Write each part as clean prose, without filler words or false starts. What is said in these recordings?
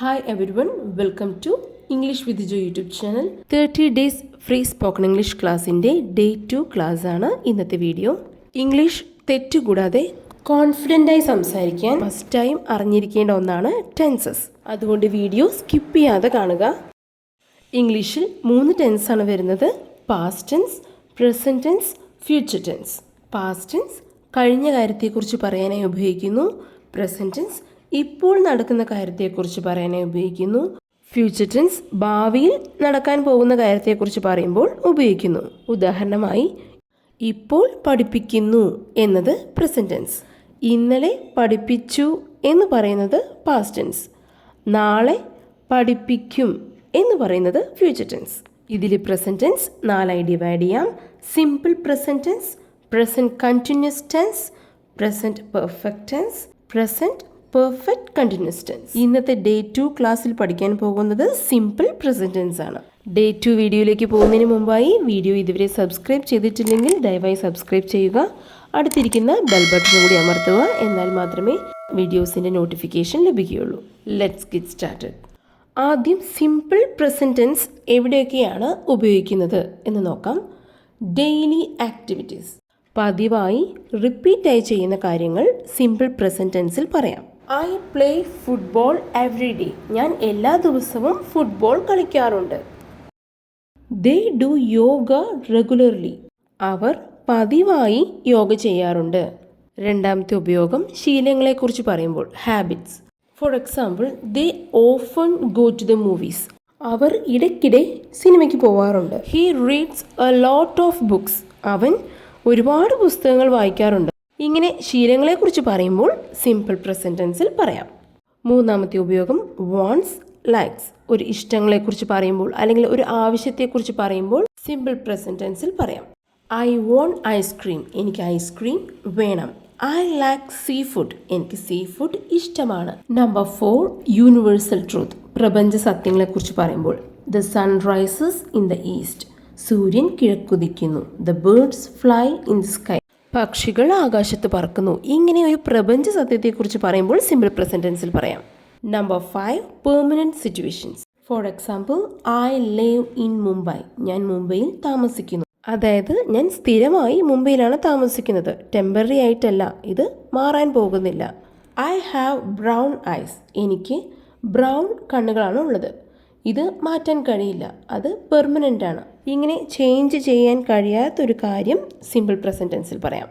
Hi everyone, welcome to English with Jo YouTube channel. 30 days free spoken English ക്ലാസ്സിൻ്റെ day 2 class ആണ് ഇന്നത്തെ video. English തെറ്റുകൂടാതെ കോൺഫിഡൻ്റായി സംസാരിക്കാൻ first time അറിഞ്ഞിരിക്കേണ്ട ഒന്നാണ് tenses. അതുകൊണ്ട് വീഡിയോ സ്കിപ്പ് ചെയ്യാതെ കാണുക. ഇംഗ്ലീഷിൽ 3 ടെൻസാണ് വരുന്നത്: past tense, present tense, future tense. Past tense കഴിഞ്ഞ കാര്യത്തെക്കുറിച്ച് പറയാനായി ഉപയോഗിക്കുന്നു. പ്രസൻറ്റ് ടെൻസ് ഇപ്പോൾ നടക്കുന്ന കാര്യത്തെക്കുറിച്ച് പറയാനായി ഉപയോഗിക്കുന്നു. ഫ്യൂച്ചർ ടെൻസ് ഭാവിയിൽ നടക്കാൻ പോകുന്ന കാര്യത്തെക്കുറിച്ച് പറയുമ്പോൾ ഉപയോഗിക്കുന്നു. ഉദാഹരണമായി, ഇപ്പോൾ പഠിപ്പിക്കുന്നു എന്നത് പ്രസൻറ്റ് ടെൻസ്. ഇന്നലെ പഠിപ്പിച്ചു എന്ന് പറയുന്നത് പാസ്റ്റ് ടെൻസ്. നാളെ പഠിപ്പിക്കും എന്ന് പറയുന്നത് ഫ്യൂച്ചർ ടെൻസ്. ഇതിൽ പ്രസൻറ്റ് ടെൻസ് 4 ഡിവൈഡ് ചെയ്യാം: simple present tense, present continuous tense, present perfect tense, present perfect continuous tense. ഇന്നത്തെ ഡേ 2 ക്ലാസ്സിൽ പഠിക്കാൻ പോകുന്നത് സിമ്പിൾ പ്രസൻറ്റ് ടെൻസ് ആണ്. ഡേ 2 വീഡിയോയിലേക്ക് പോകുന്നതിന് മുമ്പായി വീഡിയോ ഇതുവരെ സബ്സ്ക്രൈബ് ചെയ്തിട്ടില്ലെങ്കിൽ ദയവായി സബ്സ്ക്രൈബ് ചെയ്യുക. അടുത്തിരിക്കുന്ന ബെൽ ബട്ടൺ കൂടി അമർത്തുക. എന്നാൽ മാത്രമേ വീഡിയോസിൻ്റെ നോട്ടിഫിക്കേഷൻ ലഭിക്കുകയുള്ളൂ. Let's get started. ആദ്യം സിമ്പിൾ പ്രസൻറ്റ് ടെൻസ് എവിടെയൊക്കെയാണ് ഉപയോഗിക്കുന്നത് എന്ന് നോക്കാം. ഡെയിലി ആക്ടിവിറ്റീസ്, പതിവായി റിപ്പീറ്റായി ചെയ്യുന്ന കാര്യങ്ങൾ സിമ്പിൾ പ്രസൻറ്റ് ടെൻസിൽ പറയാം. I play football every day. ഞാൻ എല്ലാ ദിവസവും ഫുട്ബോൾ കളിക്കാറുണ്ട്. They do yoga regularly. അവർ പതിവായി യോഗ ചെയ്യാറുണ്ട്. രണ്ടാമത്തെ ഉപയോഗം ശീലങ്ങളെക്കുറിച്ച് പറയുമ്പോൾ habits. For example, they often go to the movies. അവർ ഇടയ്ക്കിടെ സിനിമയ്ക്ക് പോവാറുണ്ട്. He reads a lot of books. അവൻ ഒരുപാട് പുസ്തകങ്ങൾ വായിക്കാറുണ്ട്. ഇങ്ങനെ ശീലങ്ങളെക്കുറിച്ച് പറയുമ്പോൾ സിമ്പിൾ പ്രസൻറ്റ് ടെൻസിൽ പറയാം. മൂന്നാമത്തെ ഉപയോഗം വാണ്ട്സ്, ലൈക്സ്. ഒരു ഇഷ്ടങ്ങളെക്കുറിച്ച് പറയുമ്പോൾ അല്ലെങ്കിൽ ഒരു ആവശ്യത്തെക്കുറിച്ച് പറയുമ്പോൾ സിമ്പിൾ പ്രസൻറ്റ് ടെൻസിൽ പറയാം. I want ice cream. എനിക്ക് ഐസ്ക്രീം വേണം. I like seafood. എനിക്ക് സീ ഫുഡ് ഇഷ്ടമാണ്. Number 4, universal truth. പ്രപഞ്ച സത്യങ്ങളെക്കുറിച്ച് പറയുമ്പോൾ the sun rises in the east. സൂര്യൻ കിഴക്കുദിക്കുന്നു. The birds fly in the sky. പക്ഷികൾ ആകാശത്ത് പറക്കുന്നു. ഇങ്ങനെ ഒരു പ്രപഞ്ച സത്യത്തെക്കുറിച്ച് പറയുമ്പോൾ സിമ്പിൾ പ്രസൻറ്റ് ടെൻസിൽ പറയാം. Number 5, permanent situations. For example, I live in Mumbai. ഞാൻ മുംബൈയിൽ താമസിക്കുന്നു. അതായത് ഞാൻ സ്ഥിരമായി മുംബൈയിലാണ് താമസിക്കുന്നത്. ടെമ്പററി ആയിട്ടല്ല, ഇത് മാറാൻ പോകുന്നില്ല. I have brown eyes. എനിക്ക് ബ്രൗൺ കണ്ണുകളാണ് ഉള്ളത്. ഇത് മാറ്റാൻ കഴിയില്ല, അത് പെർമനൻ്റ് ആണ്. ഇങ്ങനെ ചേഞ്ച് ചെയ്യാൻ കഴിയാത്തൊരു കാര്യം സിമ്പിൾ പ്രസൻറ്റ് ടെൻസിൽ പറയാം.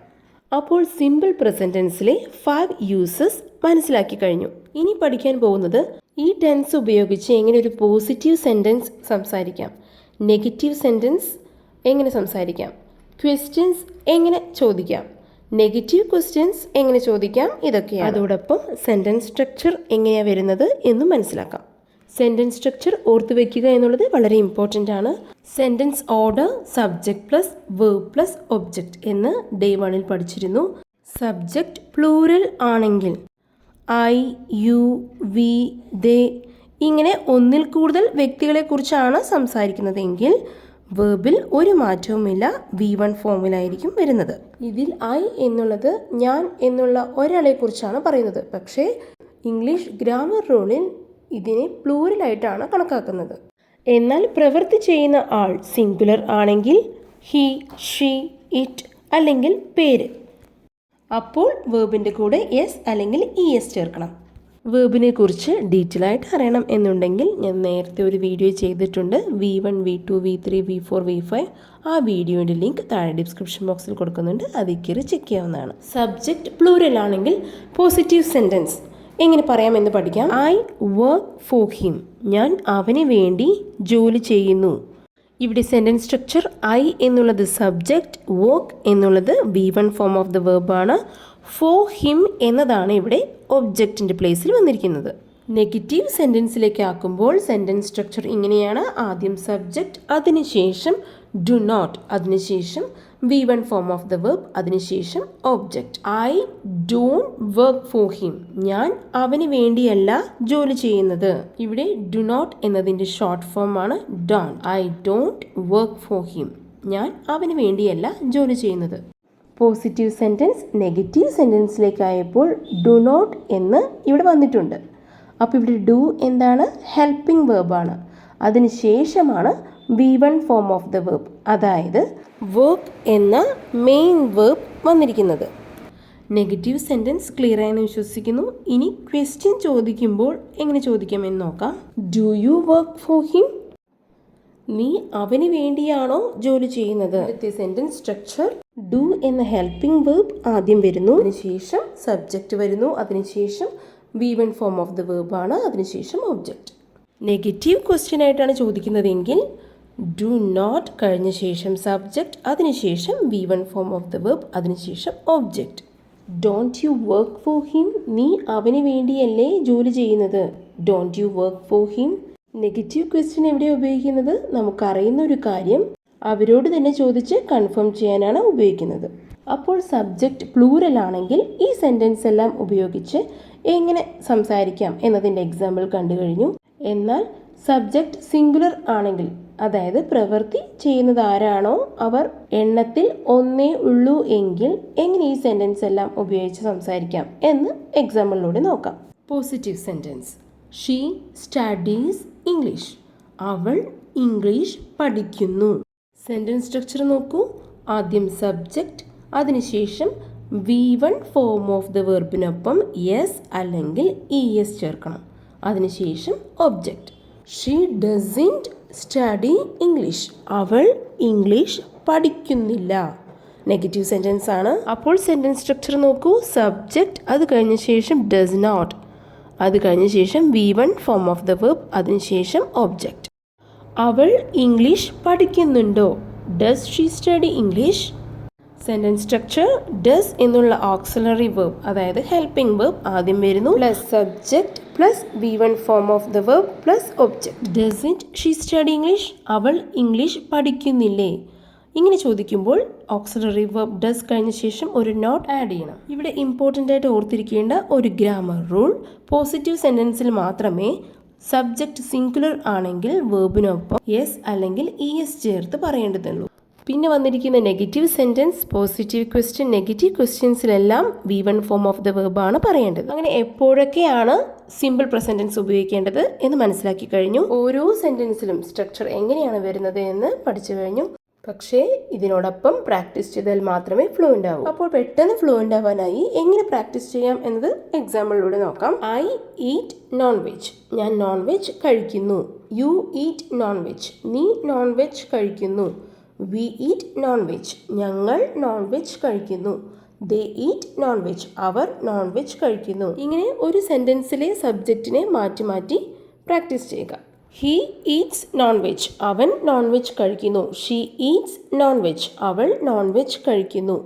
അപ്പോൾ സിമ്പിൾ പ്രസൻറ്റ് ടെൻസിലെ 5 യൂസസ് മനസ്സിലാക്കി കഴിഞ്ഞു. ഇനി പഠിക്കാൻ പോകുന്നത് ഈ ടെൻസ് ഉപയോഗിച്ച് എങ്ങനെ ഒരു പോസിറ്റീവ് സെൻറ്റൻസ് സംസാരിക്കാം, നെഗറ്റീവ് സെൻറ്റൻസ് എങ്ങനെ സംസാരിക്കാം, ക്വസ്റ്റ്യൻസ് എങ്ങനെ ചോദിക്കാം, നെഗറ്റീവ് ക്വസ്റ്റ്യൻസ് എങ്ങനെ ചോദിക്കാം, ഇതൊക്കെയാണ്. അതോടൊപ്പം സെൻറ്റൻസ് സ്ട്രക്ചർ എങ്ങനെയാണ് വരുന്നത് എന്നും മനസ്സിലാക്കാം. സെൻറ്റൻസ് സ്ട്രക്ചർ ഓർത്ത് വയ്ക്കുക എന്നുള്ളത് വളരെ ഇമ്പോർട്ടൻ്റ് ആണ്. Sentence order subject plus verb plus object എന്ന് ഡേ 1 പഠിച്ചിരുന്നു. സബ്ജക്റ്റ് പ്ലൂറൽ ആണെങ്കിൽ ഐ, യു, വി, ദേ ഇങ്ങനെ ഒന്നിൽ കൂടുതൽ വ്യക്തികളെക്കുറിച്ചാണ് സംസാരിക്കുന്നതെങ്കിൽ വേർബിൽ ഒരു മാറ്റവുമില്ല, V1 ഫോമിലായിരിക്കും വരുന്നത്. ഇതിൽ ഐ എന്നുള്ളത് ഞാൻ എന്നുള്ള ഒരാളെക്കുറിച്ചാണ് പറയുന്നത്. പക്ഷേ ഇംഗ്ലീഷ് ഗ്രാമർ റൂളിൽ ഇതിനെ പ്ലൂറലായിട്ടാണ് കണക്കാക്കുന്നത്. എന്നാൽ പ്രവൃത്തി ചെയ്യുന്ന ആൾ സിംഗുലർ ആണെങ്കിൽ ഹി, ഷീ, ഇറ്റ് അല്ലെങ്കിൽ പേര്. അപ്പോൾ വേർബിൻ്റെ കൂടെ എസ് അല്ലെങ്കിൽ ES ചേർക്കണം. വേർബിനെ കുറിച്ച് ഡീറ്റെയിൽ ആയിട്ട് അറിയണം എന്നുണ്ടെങ്കിൽ ഞാൻ നേരത്തെ ഒരു വീഡിയോ ചെയ്തിട്ടുണ്ട്. V1, V2, V3, V4, V5. ആ വീഡിയോയുടെ ലിങ്ക് താഴെ ഡിസ്ക്രിപ്ഷൻ ബോക്സിൽ കൊടുക്കുന്നുണ്ട്. അതിൽ കയറി ചെക്ക് ചെയ്യാവുന്നതാണ്. സബ്ജക്റ്റ് പ്ലൂറൽ ആണെങ്കിൽ പോസിറ്റീവ് സെൻറ്റൻസ് എങ്ങനെ പറയാമെന്ന് പഠിക്കാം. I work for him. ഞാൻ അവന് വേണ്ടി ജോലി ചെയ്യുന്നു. ഇവിടെ സെൻറ്റൻസ് സ്ട്രക്ചർ ഐ എന്നുള്ളത് സബ്ജക്റ്റ്, വർക്ക് എന്നുള്ളത് V1 ഫോം ഓഫ് ദ വെർബാണ്. ഫോർ ഹിം എന്നതാണ് ഇവിടെ ഒബ്ജക്റ്റിൻ്റെ പ്ലേസിൽ വന്നിരിക്കുന്നത്. നെഗറ്റീവ് സെൻറ്റൻസിലേക്ക് ആക്കുമ്പോൾ സെൻറ്റൻസ് സ്ട്രക്ചർ ഇങ്ങനെയാണ്: ആദ്യം സബ്ജക്റ്റ്, അതിനുശേഷം ഡു നോട്ട്, അതിനുശേഷം V1 form of the verb, അതിനുശേഷം object. I don't work for him. ഞാൻ അവന് വേണ്ടിയല്ല ജോലി ചെയ്യുന്നത്. ഇവിടെ ഡു നോട്ട് എന്നതിൻ്റെ ഷോർട്ട് ഫോം ആണ് don't. I don't work for him. ഞാൻ അവന് വേണ്ടിയല്ല ജോലി ചെയ്യുന്നത്. പോസിറ്റീവ് സെൻറ്റൻസ് നെഗറ്റീവ് സെൻറ്റൻസിലേക്കായപ്പോൾ ഡു നോട്ട് എന്ന് ഇവിടെ വന്നിട്ടുണ്ട്. അപ്പോൾ ഇവിടെ ഡു എന്താണ്? ഹെൽപ്പിംഗ് വേർബാണ്. അതിനുശേഷമാണ് V1 form of the verb, അതായത് വർക്ക് എന്ന മെയിൻ വേർബ് വന്നിരിക്കുന്നത്. നെഗറ്റീവ് സെൻറ്റൻസ് ക്ലിയർ ആയെന്ന് വിശ്വസിക്കുന്നു. ഇനി ക്വസ്റ്റ്യൻ ചോദിക്കുമ്പോൾ എങ്ങനെ ചോദിക്കാമെന്ന് നോക്കാം. Do you work for him? നീ അവന് വേണ്ടിയാണോ ജോലി ചെയ്യുന്നത്? സെൻറ്റൻസ് സ്ട്രക്ചർ ഡു എന്ന ഹെൽപ്പിംഗ് വേർബ് ആദ്യം വരുന്നു, അതിനുശേഷം സബ്ജക്റ്റ് വരുന്നു, അതിനുശേഷം V1 form of the verb ആണ്, അതിനുശേഷം ഒബ്ജക്റ്റ്. നെഗറ്റീവ് ക്വസ്റ്റ്യൻ ആയിട്ടാണ് ചോദിക്കുന്നതെങ്കിൽ ഡു നോട്ട് കഴിഞ്ഞ ശേഷം സബ്ജക്റ്റ്, അതിനുശേഷം V1 form of the verb, അതിനുശേഷം object. Don't you work for him? നീ അവന് വേണ്ടിയല്ലേ ജോലി ചെയ്യുന്നത്? Don't you work for him. Negative question എവിടെയാണ് ഉപയോഗിക്കുന്നത്? നമുക്കറിയുന്ന ഒരു കാര്യം അവരോട് തന്നെ ചോദിച്ച് കൺഫേം ചെയ്യാനാണ് ഉപയോഗിക്കുന്നത്. അപ്പോൾ സബ്ജക്റ്റ് പ്ലൂറൽ ആണെങ്കിൽ ഈ സെൻറ്റൻസ് എല്ലാം ഉപയോഗിച്ച് എങ്ങനെ സംസാരിക്കാം എന്നതിൻ്റെ എക്സാമ്പിൾ കണ്ടു കഴിഞ്ഞു. എന്നാൽ സബ്ജക്റ്റ് സിംഗുലർ ആണെങ്കിൽ, അതായത് പ്രവൃത്തി ചെയ്യുന്നത് ആരാണോ അവർ എണ്ണത്തിൽ ഒന്നേ ഉള്ളൂ എങ്കിൽ എങ്ങനെ ഈ സെൻറ്റൻസ് എല്ലാം ഉപയോഗിച്ച് സംസാരിക്കാം എന്ന് എക്സാമ്പിളിലൂടെ നോക്കാം. Positive sentence. She studies English. അവൾ ഇംഗ്ലീഷ് പഠിക്കുന്നു. സെൻറ്റൻസ് സ്ട്രക്ചർ നോക്കൂ. ആദ്യം സബ്ജക്റ്റ്, അതിനുശേഷം V1 ഫോം ഓഫ് ദ വെർബിനൊപ്പം യെസ് അല്ലെങ്കിൽ ES ചേർക്കണം, അതിനുശേഷം object. She doesn't study English. അവൾ ഇംഗ്ലീഷ് പഠിക്കുന്നില്ല. നെഗറ്റീവ് സെൻറ്റൻസ് ആണ്. അപ്പോൾ സെൻറ്റൻസ് സ്ട്രക്ചർ നോക്കൂ. സബ്ജക്റ്റ്, അത് കഴിഞ്ഞ ശേഷം ഡസ് നോട്ട്, അത് കഴിഞ്ഞ ശേഷം V1 form of the verb, അതിനുശേഷം ഒബ്ജക്റ്റ്. അവൾ ഇംഗ്ലീഷ് പഠിക്കുന്നുണ്ടോ? Does she study English. Sentence structure does എന്നുള്ള ഓക്സിലറി വെർബ്, അതായത് ഹെൽപ്പിംഗ് വെർബ് ആദ്യം വരുന്നു, plus subject plus V1 form of the verb plus object. Doesn't she study English. അവൾ English പഠിക്കുന്നില്ലേ. ഇങ്ങനെ ചോദിക്കുമ്പോൾ ഓക്സിലറി വെർബ് ഡസ് കഴിഞ്ഞ ശേഷം ഒരു നോട്ട് ആഡ് ചെയ്യണം. ഇവിടെ ഇമ്പോർട്ടൻ്റ് ആയിട്ട് ഓർത്തിരിക്കേണ്ട ഒരു ഗ്രാമർ റൂൾ, പോസിറ്റീവ് സെൻറ്റൻസിൽ മാത്രമേ സബ്ജക്റ്റ് സിംഗുലർ ആണെങ്കിൽ വെർബിനൊപ്പം യെസ് അല്ലെങ്കിൽ ES ചേർത്ത് പറയേണ്ടതുള്ളൂ. പിന്നെ വന്നിരിക്കുന്ന negative sentence, positive question, negative ക്വസ്റ്റ്യൻസിലെല്ലാം V1 form of the verb ആണ് പറയേണ്ടത്. അങ്ങനെ എപ്പോഴൊക്കെയാണ് സിമ്പിൾ പ്രസൻറ്റൻസ് ഉപയോഗിക്കേണ്ടത് എന്ന് മനസ്സിലാക്കി കഴിഞ്ഞു. ഓരോ സെൻറ്റൻസിലും സ്ട്രക്ചർ എങ്ങനെയാണ് വരുന്നത് എന്ന് പഠിച്ചു കഴിഞ്ഞു. പക്ഷേ ഇതിനോടൊപ്പം പ്രാക്ടീസ് ചെയ്താൽ മാത്രമേ ഫ്ലുവൻ്റ് ആവൂ. അപ്പോൾ പെട്ടെന്ന് ഫ്ലുവൻ്റ് ആവാനായി എങ്ങനെ പ്രാക്ടീസ് ചെയ്യാം എന്നത് എക്സാമ്പിളിലൂടെ നോക്കാം. I eat non veg. ഞാൻ നോൺ വെജ് കഴിക്കുന്നു. U eat non veg. നീ നോൺ വെജ് കഴിക്കുന്നു. V eat non veg. ഞങ്ങൾ നോൺ വെജ് കഴിക്കുന്നു. ദേ ഈറ്റ് നോൺ വെജ്. അവർ നോൺ വെജ് കഴിക്കുന്നു. ഇങ്ങനെ ഒരു സെൻറ്റൻസിലെ സബ്ജക്റ്റിനെ മാറ്റി മാറ്റി പ്രാക്ടീസ് ചെയ്യുക. He Eats non veg. അവൻ നോൺ വെജ് കഴിക്കുന്നു. She Eats non veg. അവൾ നോൺ വെജ് കഴിക്കുന്നു.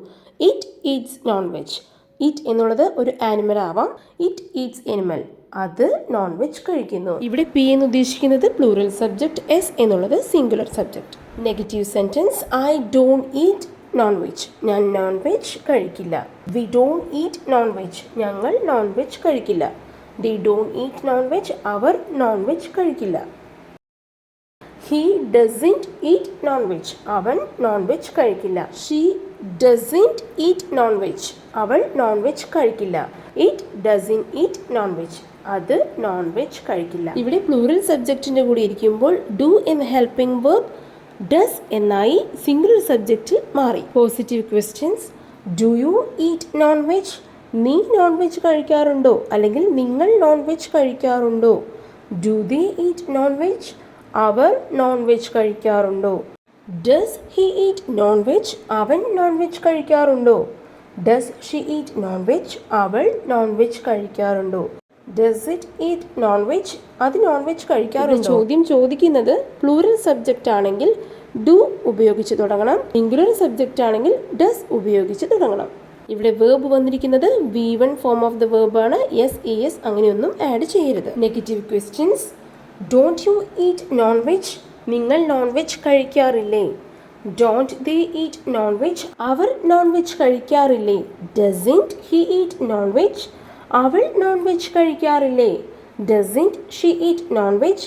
It Eats non veg. It എന്നുള്ളത് ഒരു ആനിമൽ ആവാം. It Eats animal. അത് നോൺ വെജ് കഴിക്കുന്നു. ഇവിടെ പി എന്ന് ഉദ്ദേശിക്കുന്നത് പ്ലൂറൽ സബ്ജക്റ്റ്, എസ് എന്നുള്ളത് singular subject. Negative sentence. I don't eat non veg. ഞാൻ നോൺ വെജ് കഴിക്കില്ല. We don't eat non veg. ഞങ്ങൾ നോൺ വെജ് കഴിക്കില്ല. They don't eat non veg. അവർ നോൺ വെജ് കഴിക്കില്ല. He doesn't eat non veg. അവൻ non veg കഴിക്കില്ല. She doesn't eat non veg. അവൾ non veg കഴിക്കില്ല. It doesn't eat non veg. അത് non veg കഴിക്കില്ല. ഇവിടെ പ്ലൂറൽ സബ്ജക്റ്റിൻ്റെ കൂടെ ഇരിക്കുമ്പോൾ ഡു എന്ന ഹെൽപ്പിംഗ് വേർബ് ഡസ് എന്നായി സിംഗുലർ സബ്ജക്റ്റിൽ മാറി. Positive questions. Do you eat non veg. നീ നോൺ വെജ് കഴിക്കാറുണ്ടോ, അല്ലെങ്കിൽ നിങ്ങൾ നോൺ വെജ് കഴിക്കാറുണ്ടോ. Do they eat non veg. അവർ നോൺ വെജ് കഴിക്കാറുണ്ടോ. Does he eat non veg. അവൻ നോൺ വെജ് കഴിക്കാറുണ്ടോ. Does she eat non veg. അവൾ നോൺ വെജ് കഴിക്കാറുണ്ടോ. Does it eat non veg. അത് നോൺ വെജ് കഴിക്കാറുണ്ടോ. ചോദ്യം ചോദിക്കുന്നത് പ്ലൂറൽ സബ്ജക്റ്റ് ആണെങ്കിൽ ഡു ഉപയോഗിച്ച് തുടങ്ങണം. സിംഗുലർ സബ്ജക്റ്റ് ആണെങ്കിൽ ഡസ് ഉപയോഗിച്ച് തുടങ്ങണം. ഇവിടെ വേർബ് വന്നിരിക്കുന്നത് V1 form of the verb ആണ്. എസ് ES അങ്ങനെയൊന്നും ആഡ് ചെയ്യരുത്. Negative questions. Don't you eat non veg. നിങ്ങൾ നോൺ വെജ് കഴിക്കാറില്ലേ. Don't they eat non veg. അവർ നോൺ വെജ് കഴിക്കാറില്ലേ. Doesn't he eat non veg. അവൾ നോൺ വെജ് കഴിക്കാറില്ലേ. Doesn't she eat non veg.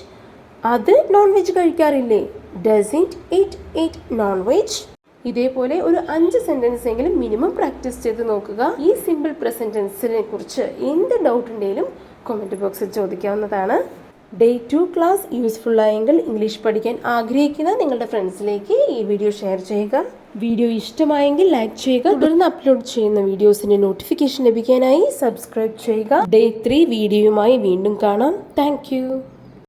അത് non veg കഴിക്കാറില്ലേ. Doesn't it eat non veg. ഇതേപോലെ ഒരു 5 സെൻറ്റൻസ് എങ്കിലും മിനിമം പ്രാക്ടീസ് ചെയ്ത് നോക്കുക. ഈ സിമ്പിൾ പ്രസൻറ്റൻസിനെ കുറിച്ച് എന്ത് ഡൗട്ട് ഉണ്ടെങ്കിലും കമൻറ്റ് ബോക്സിൽ ചോദിക്കാവുന്നതാണ്. ഡേ 2 ക്ലാസ് യൂസ്ഫുൾ ആയെങ്കിൽ ഇംഗ്ലീഷ് പഠിക്കാൻ ആഗ്രഹിക്കുന്ന നിങ്ങളുടെ ഫ്രണ്ട്സിലേക്ക് ഈ വീഡിയോ ഷെയർ ചെയ്യുക. വീഡിയോ ഇഷ്ടമായെങ്കിൽ ലൈക്ക് ചെയ്യുക. തുടർന്ന് അപ്ലോഡ് ചെയ്യുന്ന വീഡിയോസിൻ്റെ നോട്ടിഫിക്കേഷൻ ലഭിക്കാനായി സബ്സ്ക്രൈബ് ചെയ്യുക. ഡേ 3 വീഡിയോയുമായി വീണ്ടും കാണാം. താങ്ക്